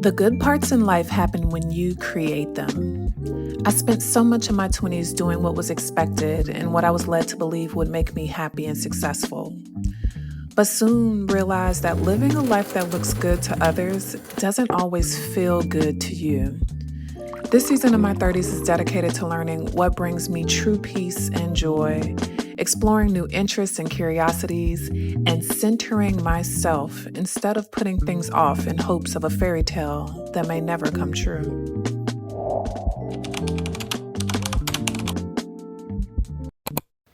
The good parts in life happen when you create them. I spent so much of my 20s doing what was expected and what I was led to believe would make me happy and successful. But soon realized that living a life that looks good to others doesn't always feel good to you. This season of my 30s is dedicated to learning what brings me true peace and joy, exploring new interests and curiosities, and centering myself instead of putting things off in hopes of a fairy tale that may never come true.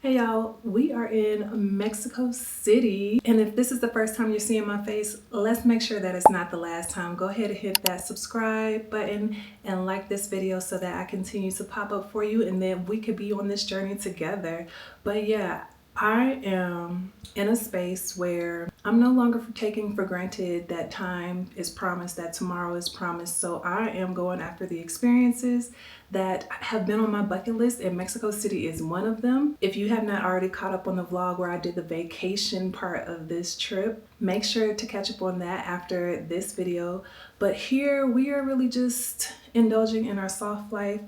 Hey y'all, we are in Mexico City, and if this is the first time you're seeing my face, let's make sure that it's not the last time. Go ahead and hit that subscribe button and like this video so that I continue to pop up for you and then we could be on this journey together. But yeah, I am in a space where I'm no longer taking for granted that time is promised, that tomorrow is promised. So I am going after the experiences that have been on my bucket list, and Mexico City is one of them. If you have not already caught up on the vlog where I did the vacation part of this trip, make sure to catch up on that after this video. But here we are really just indulging in our soft life,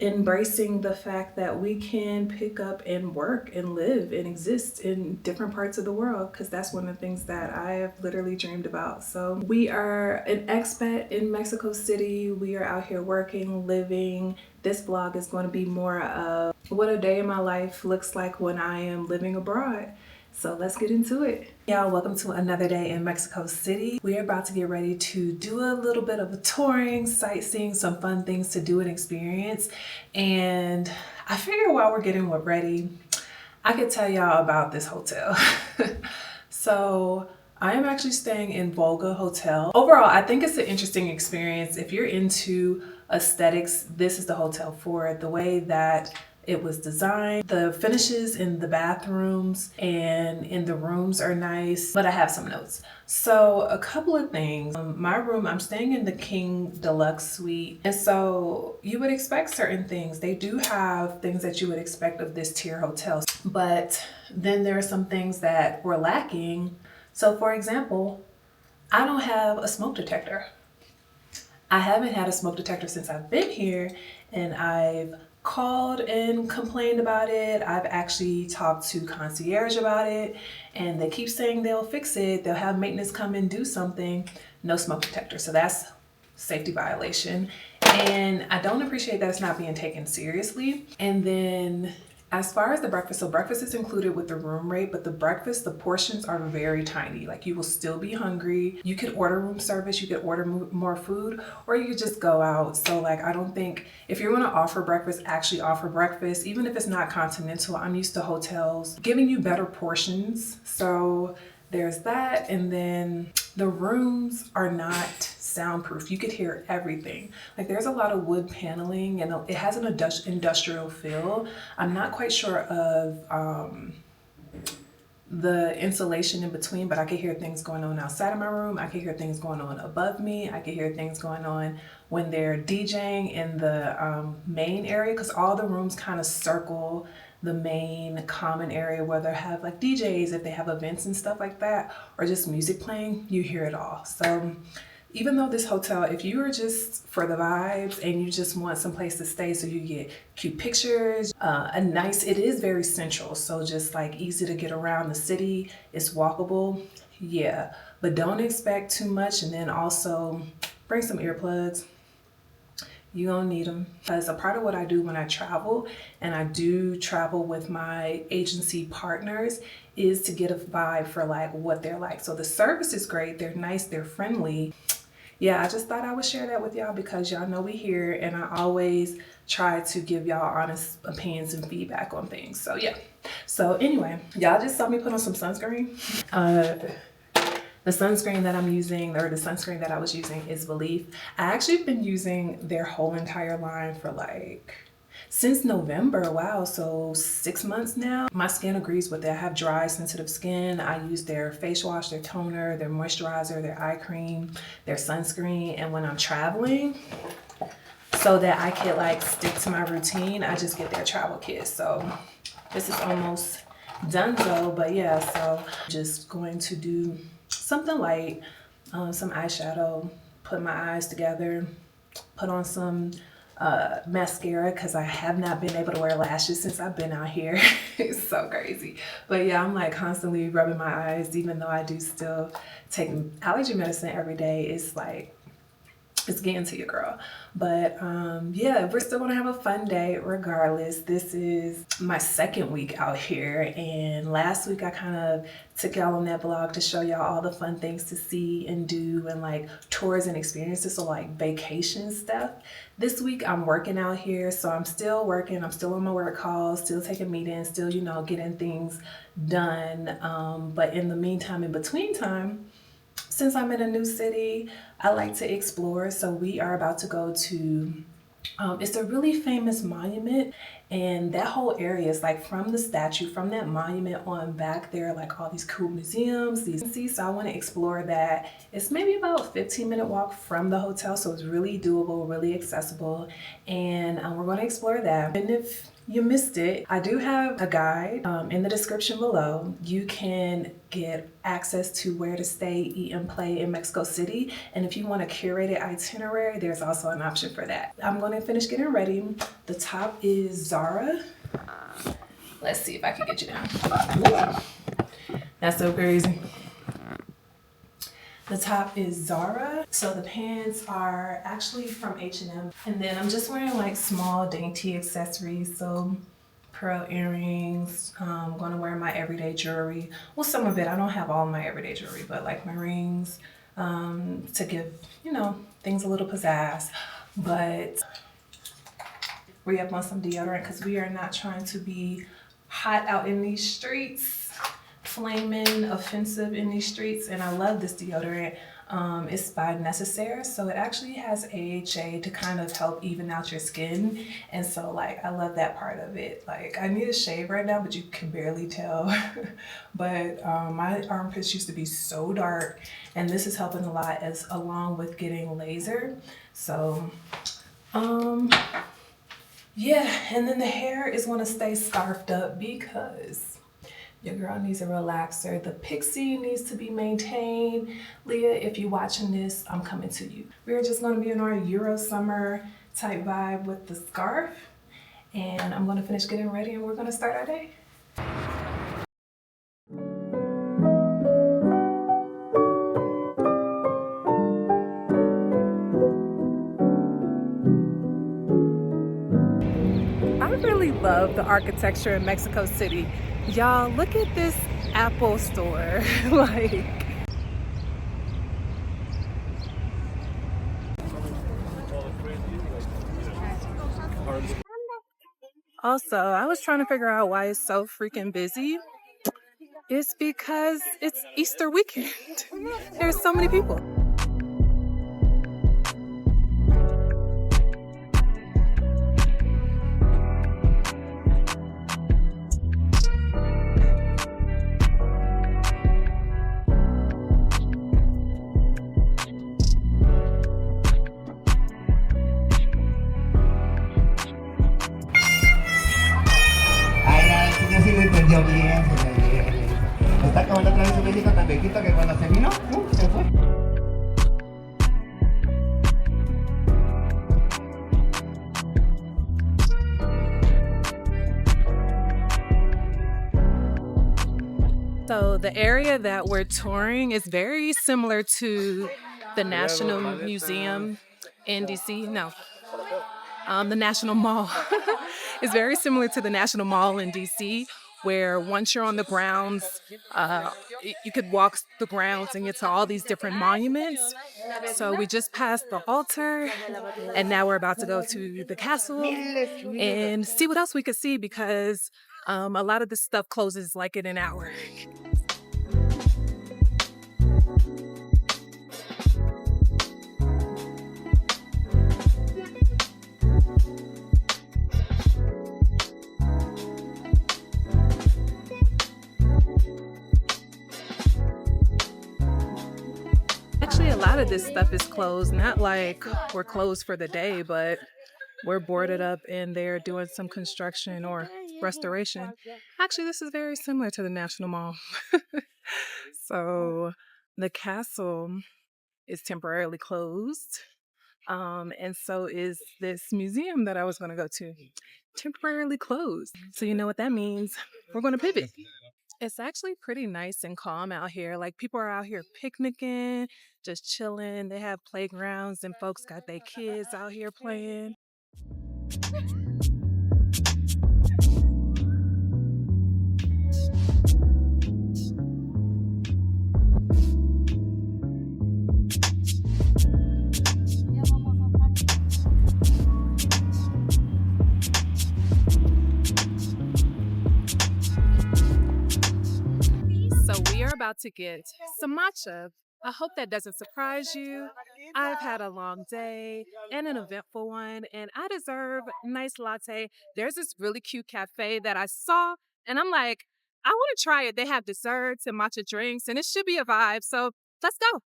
embracing the fact that we can pick up and work and live and exist in different parts of the world, because that's one of the things that I have literally dreamed about. So we are an expat in Mexico City. We are out here working, living. This vlog is going to be more of what a day in my life looks like when I am living abroad. So let's get into it. Y'all, welcome to another day in Mexico City. We are about to get ready to do a little bit of a touring, sightseeing, some fun things to do and experience. And I figure while we're getting ready, I could tell y'all about this hotel. So I am actually staying in Volga Hotel. Overall, I think it's an interesting experience. If you're into aesthetics, this is the hotel for it. The way that it was designed, the finishes in the bathrooms and in the rooms are nice, but I have some notes. So a couple of things. My room, I'm staying in the King Deluxe Suite, and so you would expect certain things. They do have things that you would expect of this tier hotel, but then there are some things that were lacking. So for example, I don't have a smoke detector. I haven't had a smoke detector since I've been here, and I've called and complained about it. I've actually talked to concierge about it, and they keep saying they'll fix it. They'll have maintenance come and do something. No smoke detector. So that's safety violation. And I don't appreciate that it's not being taken seriously. And then as far as the breakfast, so breakfast is included with the room rate, but the portions are very tiny. Like, you will still be hungry. You could order room service, you could order more food, or you could just go out. So like, I don't think, if you're gonna offer breakfast, actually offer breakfast. Even if it's not continental, I'm used to hotels giving you better portions. So there's that. And then the rooms are not soundproof. You could hear everything. Like, there's a lot of wood paneling and it has an industrial feel. I'm not quite sure of the insulation in between, but I could hear things going on outside of my room. I could hear things going on above me. I could hear things going on when they're DJing in the main area, because all the rooms kind of circle the main common area where they have like DJs, if they have events and stuff like that, or just music playing, you hear it all. So even though this hotel, if you are just for the vibes and you just want some place to stay so you get cute pictures, it is very central. So just like easy to get around the city, it's walkable. Yeah, but don't expect too much. And then also bring some earplugs. You're gonna need them, because a part of what I do when I travel, and I do travel with my agency partners, is to get a vibe for like what they're like. So the service is great, they're nice, they're friendly. Yeah, I just thought I would share that with y'all because y'all know we here, and I always try to give y'all honest opinions and feedback on things. So yeah. So anyway, y'all just saw me put on some sunscreen. The sunscreen that I'm using, or the sunscreen that I was using, is Belief. I actually have been using their whole entire line for like, since November. Wow, so 6 months now. My skin agrees with it. I have dry, sensitive skin. I use their face wash, their toner, their moisturizer, their eye cream, their sunscreen. And when I'm traveling, so that I can like stick to my routine, I just get their travel kit. So this is almost done though, but yeah, so just going to do something light, some eyeshadow, put my eyes together, put on some mascara because I have not been able to wear lashes since I've been out here. It's so crazy. But yeah, I'm like constantly rubbing my eyes, even though I do still take allergy medicine every day. It's like, it's getting to you, girl. But yeah, we're still gonna have a fun day regardless. This is my second week out here, and last week I kind of took y'all on that vlog to show y'all all the fun things to see and do, and like tours and experiences, so like vacation stuff. This week I'm working out here, so I'm still working. I'm still on my work calls, still taking meetings, still, you know, getting things done. But in the meantime, in between time, since I'm in a new city, I like to explore. So we are about to go to, it's a really famous monument, and that whole area is like from the statue, from that monument on back there, like all these cool museums, so I want to explore that. It's maybe about a 15-minute walk from the hotel, so it's really doable, really accessible, and we're going to explore that. And if you missed it, I do have a guide in the description below. You can get access to where to stay, eat, and play in Mexico City. And if you want a curated itinerary, there's also an option for that. I'm going to finish getting ready. The top is Zara. Let's see if I can get you down. That's so crazy. The top is Zara. So the pants are actually from H&M. And then I'm just wearing like small dainty accessories. So pearl earrings. I'm gonna wear my everyday jewelry. Well, some of it. I don't have all my everyday jewelry, but like my rings to give, you know, things a little pizzazz. But re-up on some deodorant because we are not trying to be hot out in these streets, flaming offensive in these streets. And I love this deodorant. It's by Necessaire, so it actually has AHA to kind of help even out your skin. And so like I love that part of it. Like I need a shave right now, but you can barely tell. But my armpits used to be so dark, and this is helping a lot, as along with getting laser. So yeah, and then the hair is going to stay scarfed up because your girl needs a relaxer. The pixie needs to be maintained. Leah, if you're watching this, I'm coming to you. We're just going to be in our Euro summer type vibe with the scarf. And I'm going to finish getting ready and we're going to start our day. I really love the architecture in Mexico City. Y'all, look at this Apple store. Like, also, I was trying to figure out why it's so freaking busy. It's because it's Easter weekend. There's so many people. Sí lo entendió bien, bien. Está como la otra vez un viejito tan viejito que cuando se vino, se fue. So the area that we're touring is very similar to the National Museum in DC. No, the National Mall. It's very similar to the National Mall in DC, where once you're on the grounds, you could walk the grounds and get to all these different monuments. So we just passed the altar, and now we're about to go to the castle and see what else we could see, because a lot of this stuff closes like in an hour. Actually, a lot of this stuff is closed. Not like we're closed for the day, but we're boarded up and they're doing some construction or restoration. Actually, this is very similar to the National Mall. So the castle is temporarily closed. And so is this museum that I was going to go to, temporarily closed. So you know what that means? We're going to pivot. It's actually pretty nice and calm out here. Like people are out here picnicking, just chilling. They have playgrounds and folks got their kids out here playing. So we are about to get some matcha. I hope that doesn't surprise you. I've had a long day and an eventful one, and I deserve a nice latte. There's this really cute cafe that I saw, and I'm like, I want to try it. They have desserts and matcha drinks, and it should be a vibe. So let's go.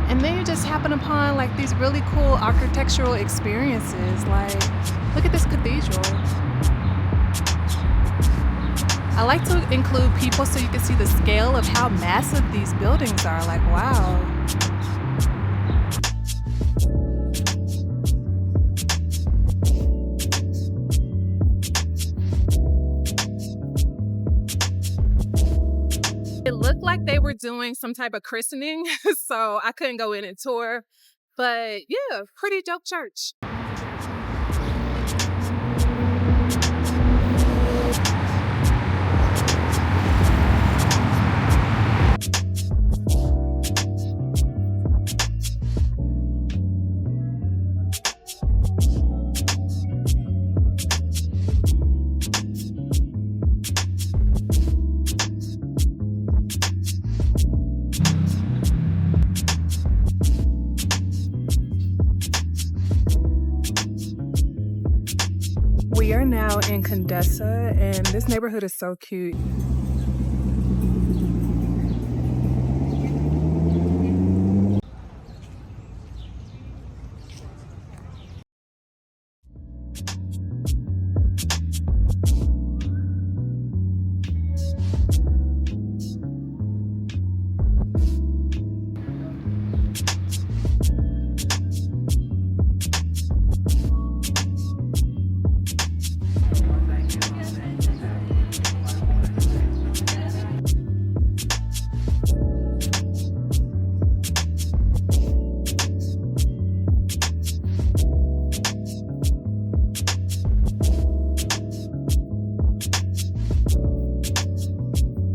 And then you just happen upon like these really cool architectural experiences. Like, look at this cathedral. I like to include people so you can see the scale of how massive these buildings are. Like, wow. It looked like they were doing some type of christening, so I couldn't go in and tour. But yeah, pretty dope church. We are now in Condesa, and this neighborhood is so cute.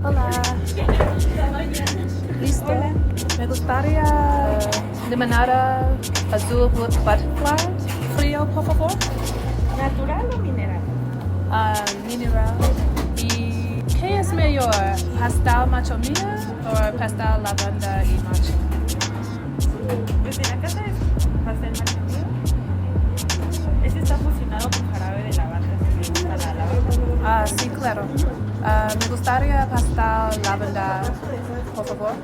Hola. Listo. Me gustaría limonada azul butterfly. Frío, por favor. ¿Natural o mineral? Mineral. ¿Y qué es mejor? ¿Pastel matcha mía o pastel lavanda y matcha? Pues en la casa es pastel mantequilla. Este está fusionado con jarabe de lavanda, si me gusta la lavanda. Sí, claro. Me gustaría pastel lavanda, por favor.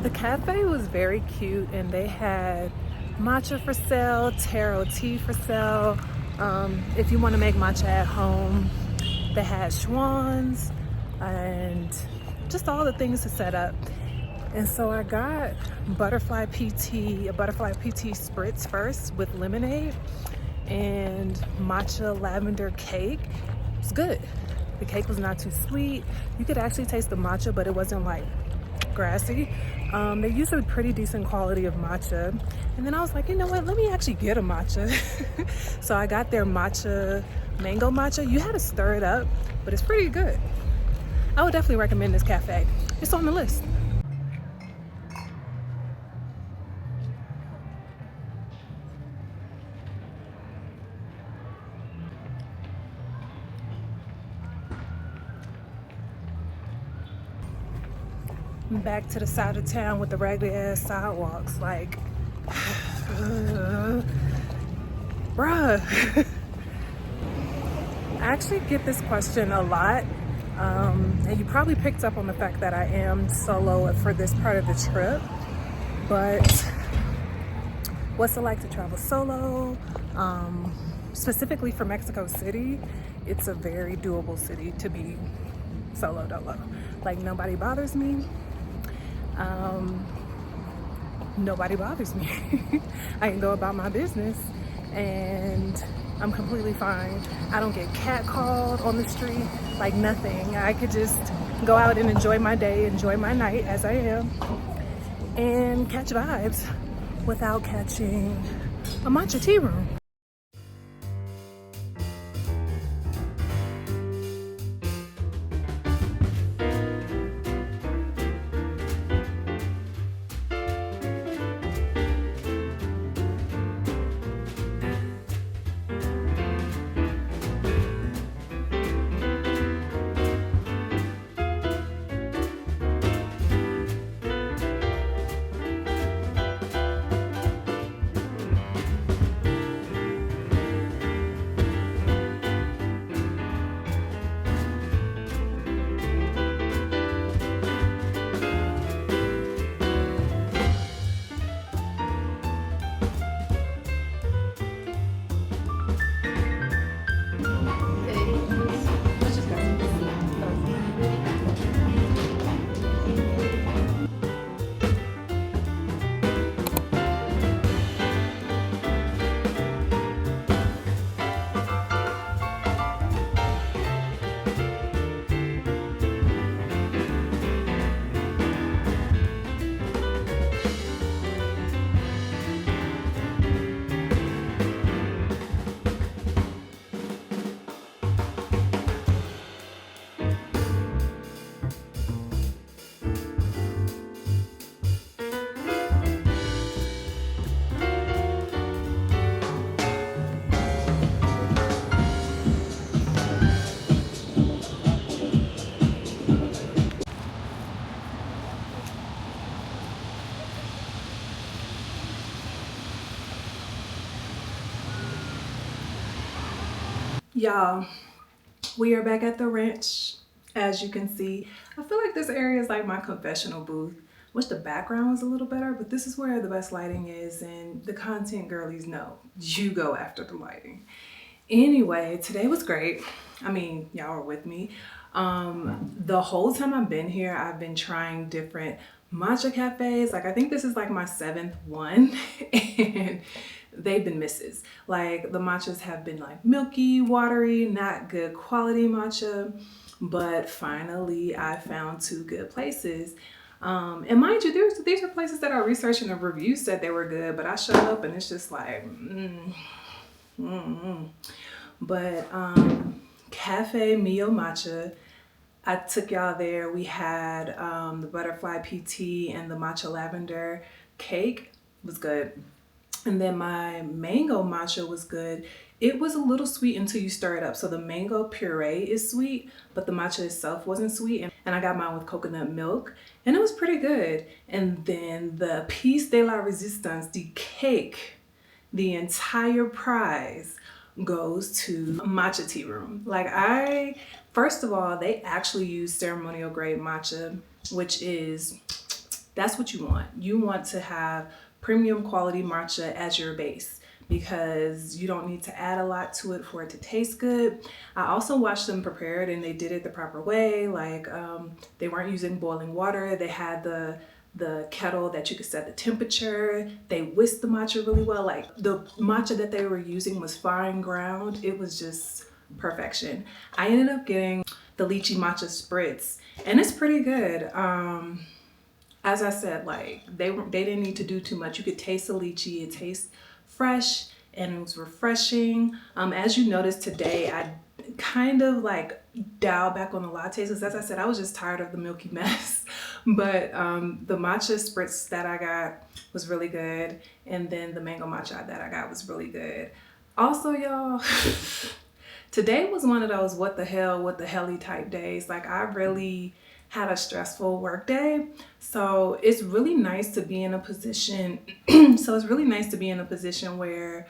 The cafe was very cute, and they had matcha for sale, taro tea for sale. If you want to make matcha at home, they had schwans and just all the things to set up. And so I got a butterfly PT spritz first with lemonade and matcha lavender cake. It's good. The cake was not too sweet. You could actually taste the matcha, but it wasn't like grassy. They use a pretty decent quality of matcha. And then I was like, you know what, let me actually get a matcha. So I got their matcha, mango matcha. You had to stir it up, but it's pretty good. I would definitely recommend this cafe. It's on the list. back to the side of town with the raggedy ass sidewalks. Like, bruh. I actually get this question a lot. And you probably picked up on the fact that I am solo for this part of the trip. But what's it like to travel solo? Specifically for Mexico City, it's a very doable city to be solo dolo. Like, nobody bothers me. Nobody bothers me. I can go about my business and I'm completely fine. I don't get catcalled on the street, like nothing. I could just go out and enjoy my day, enjoy my night as I am, and catch vibes without catching a matcha tea room. Y'all, we are back at the ranch. As you can see, I feel like this area is like my confessional booth. Wish the background was a little better, but this is where the best lighting is, and the content girlies know you go after the lighting. Anyway, today was great. I mean, y'all were with me. The whole time I've been here, I've been trying different matcha cafes. Like, I think this is like my 7th one, and they've been misses. Like, the matchas have been like milky, watery, not good quality matcha. But finally, I found 2 good places. And mind you, these are places that I researched and the reviews said they were good, but I showed up and it's just like, But Cafe Mio Matcha, I took y'all there. We had the butterfly PT and the matcha lavender cake. It was good. And then my mango matcha was good. It was a little sweet until you stir it up. So the mango puree is sweet, but the matcha itself wasn't sweet. And I got mine with coconut milk and it was pretty good. And then the piece de la resistance, the cake, the entire prize goes to matcha tea room. Like, first of all, they actually use ceremonial grade matcha, which is, that's what you want. You want to have premium quality matcha as your base because you don't need to add a lot to it for it to taste good. I also watched them prepare it and they did it the proper way. Like, they weren't using boiling water. They had the kettle that you could set the temperature. They whisked the matcha really well. Like, the matcha that they were using was fine ground. It was just perfection. I ended up getting the lychee matcha spritz and it's pretty good. As I said, like, they didn't need to do too much. You could taste the lychee. It tastes fresh and it was refreshing. As you noticed today, I kind of like dial back on the lattes because, as I said, I was just tired of the milky mess. But the matcha spritz that I got was really good, and then the mango matcha that I got was really good. Also, y'all, today was one of those what the helly type days. Like, I really had a stressful work day. So it's really nice to be in a position. So it's really nice to be in a position where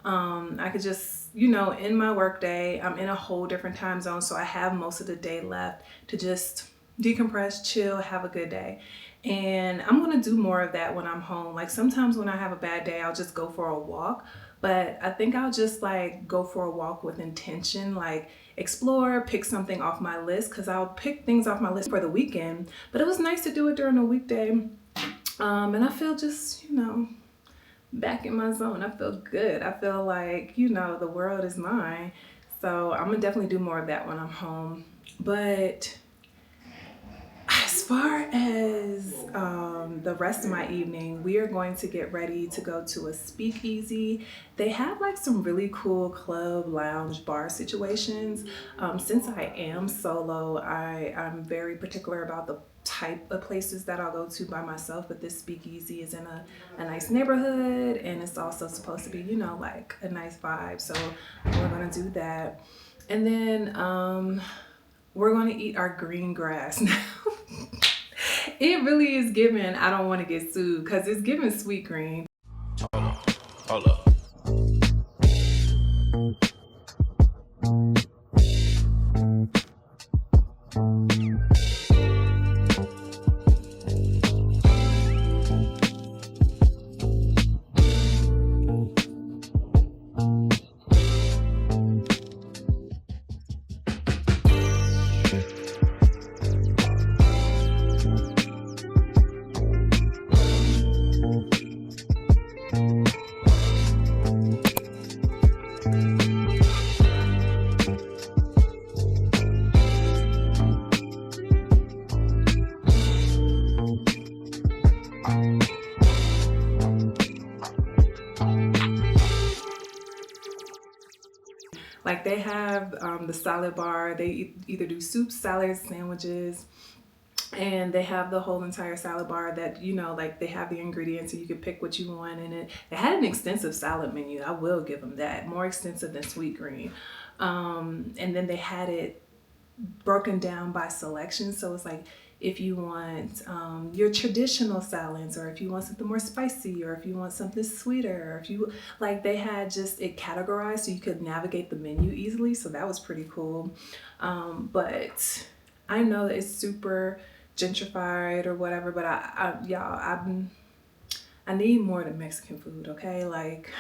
I could just, in my work day, I'm in a whole different time zone. So I have most of the day left to just decompress, chill, have a good day. And I'm going to do more of that when I'm home. Like sometimes when I have a bad day, I'll just go for a walk. But I think I'll just like go for a walk with intention, like explore, pick something off my list, because I'll pick things off my list for the weekend. But it was nice to do it during the weekday. And I feel just, back in my zone. I feel good. I feel like, the world is mine. So I'm gonna definitely do more of that when I'm home. But as far as the rest of my evening, we are going to get ready to go to a speakeasy. They have like some really cool club, lounge, bar situations. Since I am solo, I'm very particular about the type of places that I'll go to by myself, but this speakeasy is in a nice neighborhood, and it's also supposed to be, like a nice vibe. So we're gonna do that. And then we're gonna eat our green grass now. It really is given, I don't want to get sued, because it's given sweet green. Hold up. Like they have the salad bar. They either do soup, salads, sandwiches, and they have the whole entire salad bar that, like they have the ingredients and you can pick what you want in it. They had an extensive salad menu. I will give them that. More extensive than sweet green. And then they had it broken down by selection. So it's like if you want your traditional salads, or if you want something more spicy, or if you want something sweeter, or if you like, they had just it categorized so you could navigate the menu easily. So that was pretty cool. But I know that it's super gentrified or whatever, but I need more than Mexican food, okay? Like,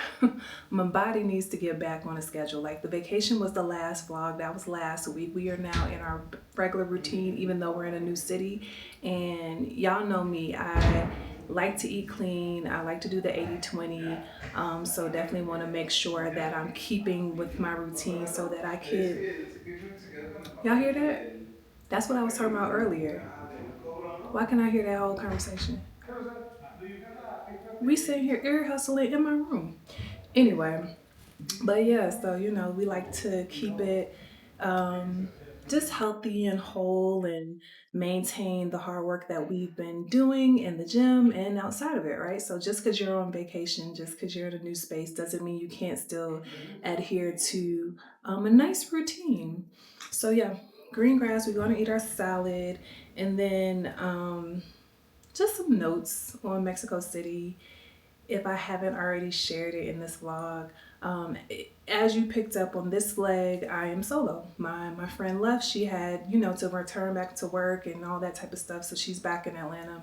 my body needs to get back on a schedule. Like, the vacation was the last vlog. That was last week. We are now in our regular routine, even though we're in a new city. And y'all know me. I like to eat clean. I like to do the 80-20. So definitely want to make sure that I'm keeping with my routine so that I could... Y'all hear that? That's what I was talking about earlier. Why can't I hear that whole conversation? We sitting here ear hustling in my room. Anyway, but yeah, so we like to keep it just healthy and whole, and maintain the hard work that we've been doing in the gym and outside of it, right? So just because you're on vacation, just because you're in a new space, doesn't mean you can't still adhere to a nice routine. So yeah, green grass, we're going to eat our salad, and then just some notes on Mexico City, if I haven't already shared it in this vlog. As you picked up on this leg, I am solo. My friend left. She had, to return back to work and all that type of stuff. So she's back in Atlanta.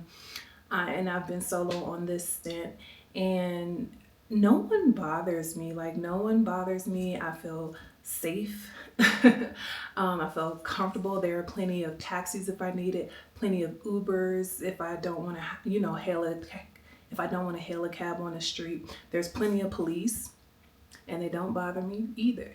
And I've been solo on this stint. And no one bothers me. Like, no one bothers me. I feel safe. I feel comfortable. There are plenty of taxis if I need it, plenty of Ubers if I don't want to, hail it. If I don't want to hail a cab on the street, there's plenty of police, and they don't bother me either.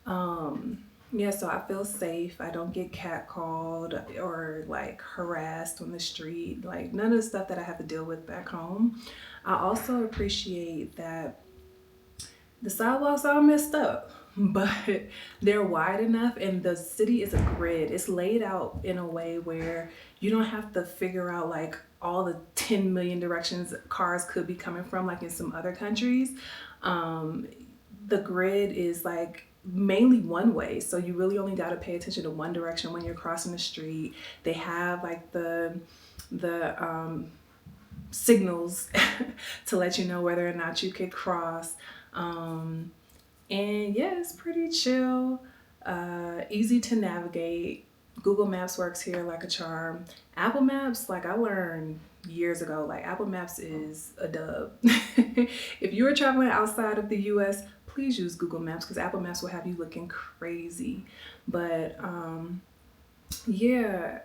Yeah, so I feel safe. I don't get catcalled or like harassed on the street, like none of the stuff that I have to deal with back home. I also appreciate that the sidewalks are all messed up, but they're wide enough, and the city is a grid. It's laid out in a way where you don't have to figure out like all the 10 million directions cars could be coming from, like in some other countries. The grid is like mainly one way, so you really only got to pay attention to one direction when you're crossing the street. They have like the signals to let you know whether or not you could cross. And yeah, it's pretty chill, easy to navigate. Google Maps works here like a charm. Apple Maps, like I learned years ago, like Apple Maps is a dub. If you are traveling outside of the US, please use Google Maps because Apple Maps will have you looking crazy. But yeah,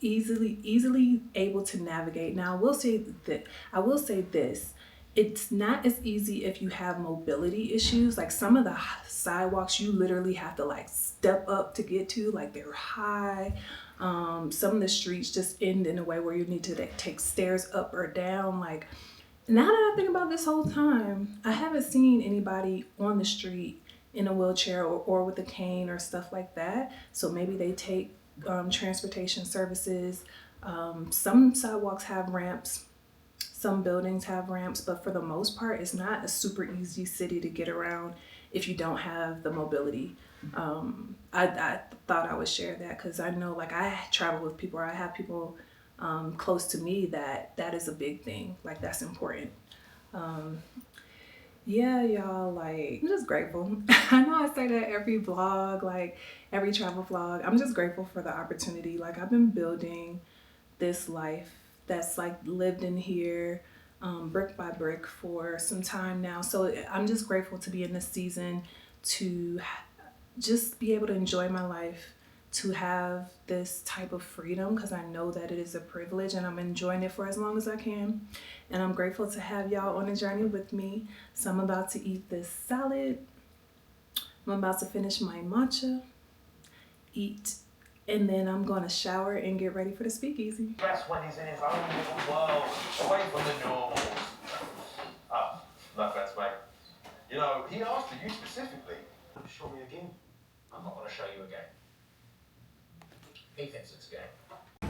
easily able to navigate. Now I will say this. It's not as easy if you have mobility issues. Like some of the sidewalks you literally have to like step up to get to, like they're high. Some of the streets just end in a way where you need to take stairs up or down. Like now that I think about this whole time, I haven't seen anybody on the street in a wheelchair or with a cane or stuff like that. So maybe they take transportation services. Some sidewalks have ramps, some buildings have ramps, but for the most part, it's not a super easy city to get around if you don't have the mobility. I thought I would share that because I know, like, I travel with people, or I have people close to me that is a big thing. Like, that's important. Yeah, y'all, like, I'm just grateful. I know I say that every vlog, like every travel vlog. I'm just grateful for the opportunity. Like, I've been building this life that's like lived in here, brick by brick for some time now. So I'm just grateful to be in this season, to just be able to enjoy my life, to have this type of freedom, because I know that it is a privilege and I'm enjoying it for as long as I can. And I'm grateful to have y'all on a journey with me. So I'm about to eat this salad. I'm about to finish my matcha, eat, and then I'm going to shower and get ready for the speakeasy. That's when he's in his own little world, away from the normals. Ah, no offense, mate. You know, he asked for you specifically. Show me again. I'm not going to show you again. He thinks it's gay.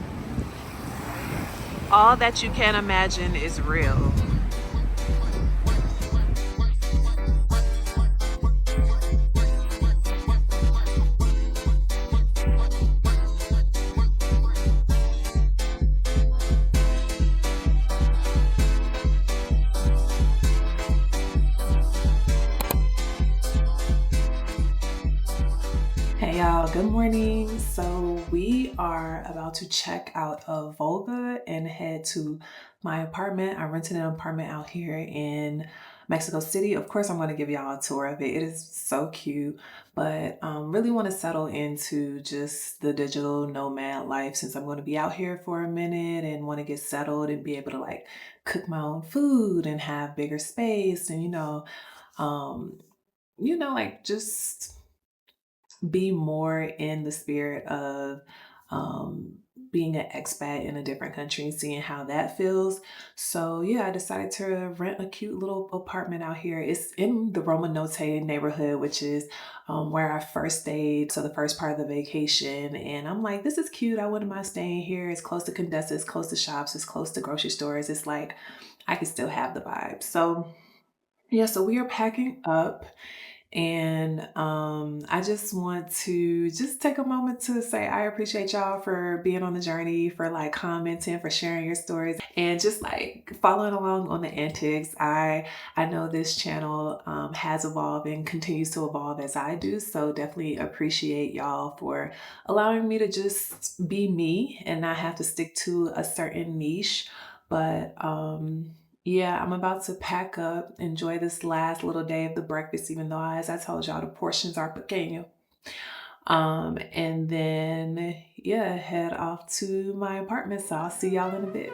All that you can imagine is real. Hey y'all, good morning. So we are about to check out of Volga and head to my apartment. I rented an apartment out here in Mexico City. Of course, I'm going to give y'all a tour of it. It is so cute, but really want to settle into just the digital nomad life since I'm going to be out here for a minute and want to get settled and be able to like cook my own food and have bigger space and like just be more in the spirit of being an expat in a different country and seeing how that feels. So yeah, I decided to rent a cute little apartment out here. It's in the Roma Norte neighborhood, which is where I first stayed. So the first part of the vacation. And I'm like, this is cute. I wouldn't mind staying here. It's close to Condesa, it's close to shops, it's close to grocery stores. It's like, I can still have the vibe. So yeah, so we are packing up. And I just want to just take a moment to say I appreciate y'all for being on the journey, for like commenting, for sharing your stories, and just like following along on the antics. I know this channel has evolved and continues to evolve as I do. So definitely appreciate y'all for allowing me to just be me and not have to stick to a certain niche. But yeah, I'm about to pack up, enjoy this last little day of the breakfast, even though, as I told y'all, the portions are pequeño. And then, yeah, head off to my apartment. So I'll see y'all in a bit.